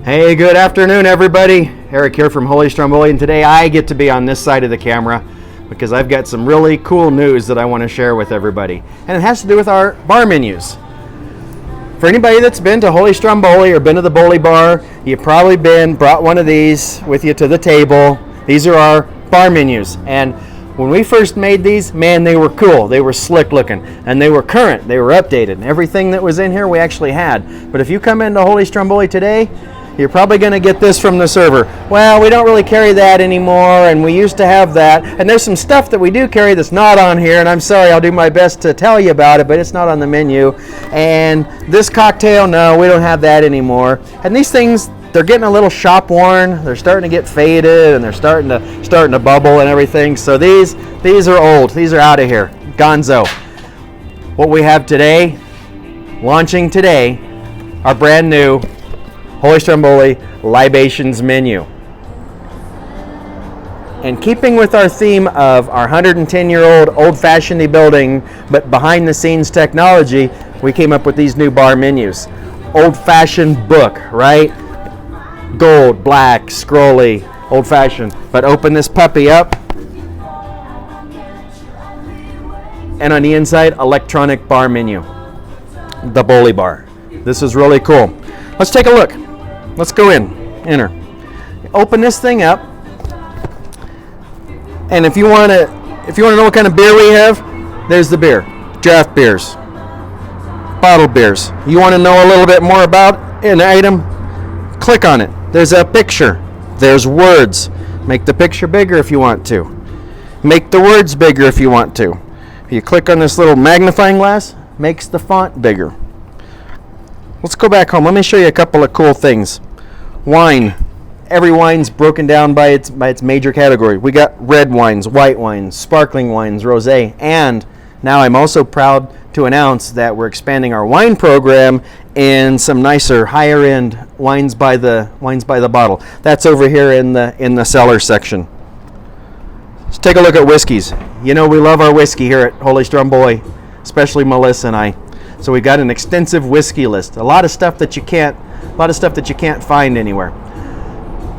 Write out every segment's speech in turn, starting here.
Hey, good afternoon, everybody. Eric here from Holy Stromboli, and today I get to be on this side of the camera because I've got some really cool news that I want to share with everybody. And it has to do with our bar menus. For anybody that's been to Holy Stromboli or been to the Boli Bar, you've probably brought one of these with you to the table. These are our bar menus. And when we first made these, man, they were cool. They were slick looking, and they were current. They were updated. And everything that was in here we actually had. But if you come into Holy Stromboli today, you're probably going to get this from the server. Well, we don't really carry that anymore, and we used to have that. And there's some stuff that we do carry that's not on here, and I'm sorry, I'll do my best to tell you about it, but it's not on the menu. And this cocktail, no, we don't have that anymore. And these things, they're getting a little shop worn. They're starting to get faded, and they're starting to bubble and everything. So these are old. These are out of here. Gonzo. What we have today, launching today, our brand new Holy Stromboli Libations Menu. And keeping with our theme of our 110-year-old old-fashioned building, but behind-the-scenes technology, we came up with these new bar menus. Old-fashioned book, right? Gold, black, scrolly, old-fashioned. But open this puppy up, and on the inside, electronic bar menu. The Boli Bar. This is really cool. Let's take a look. Let's go in. Enter. Open this thing up, and if you want to know what kind of beer we have, there's the beer. Draft beers, bottled beers. You want to know a little bit more about an item? Click on it. There's a picture. There's words. Make the picture bigger if you want to. Make the words bigger if you want to. If you click on this little magnifying glass, makes the font bigger. Let's go back home. Let me show you a couple of cool things. Wine. Every wine's broken down by its major category. We got red wines, white wines, sparkling wines, rosé, and now I'm also proud to announce that we're expanding our wine program in some nicer, higher end wines by the bottle. That's over here in the cellar section. Let's take a look at whiskeys. You know we love our whiskey here at Holy Stromboli, especially Melissa and I. So we got an extensive whiskey list. A lot of stuff that you can't find anywhere.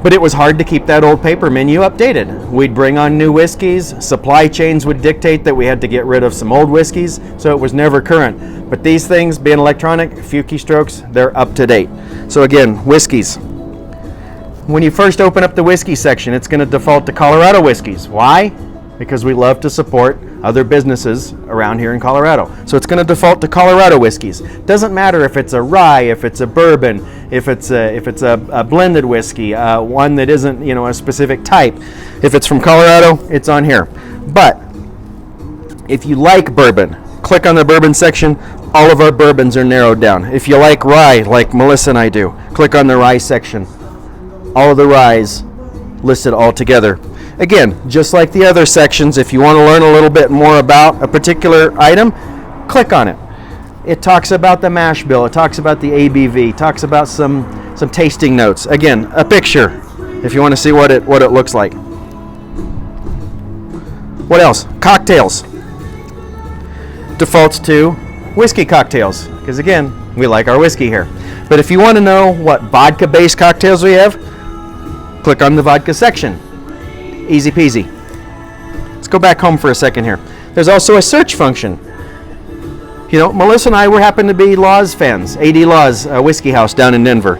But it was hard to keep that old paper menu updated. We'd bring on new whiskeys. Supply chains would dictate that we had to get rid of some old whiskeys, so it was never current. But these things, being electronic, a few keystrokes, they're up to date. So again, whiskeys. When you first open up the whiskey section, it's going to default to Colorado whiskeys. Why? Because we love to support other businesses around here in Colorado. So it's going to default to Colorado whiskeys. Doesn't matter if it's a rye, if it's a bourbon, if it's a blended whiskey, one that isn't, a specific type. If it's from Colorado, it's on here. But if you like bourbon, click on the bourbon section. All of our bourbons are narrowed down. If you like rye, like Melissa and I do, click on the rye section. All of the ryes listed all together. Again, just like the other sections, if you want to learn a little bit more about a particular item, click on it. It talks about the mash bill, it talks about the ABV, talks about some tasting notes. Again, a picture if you want to see what it looks like. What else? Cocktails. Defaults to whiskey cocktails, because again, we like our whiskey here. But if you want to know what vodka-based cocktails we have, click on the vodka section. Easy peasy. Let's go back home for a second here. There's also a search function. Melissa and I, we happen to be Laws fans. AD Laws, a whiskey house down in Denver.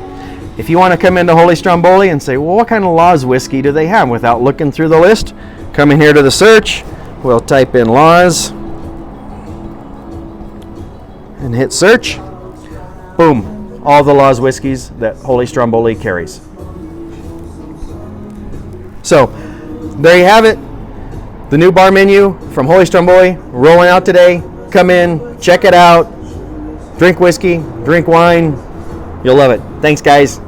If you want to come into Holy Stromboli and say, well, what kind of Laws whiskey do they have, without looking through the list, come in here to the search. We'll type in Laws and hit search. Boom. All the Laws whiskeys that Holy Stromboli carries. So, there you have it. The new bar menu from Holy Stromboli rolling out today. Come in, check it out, drink whiskey, drink wine. You'll love it. Thanks, guys.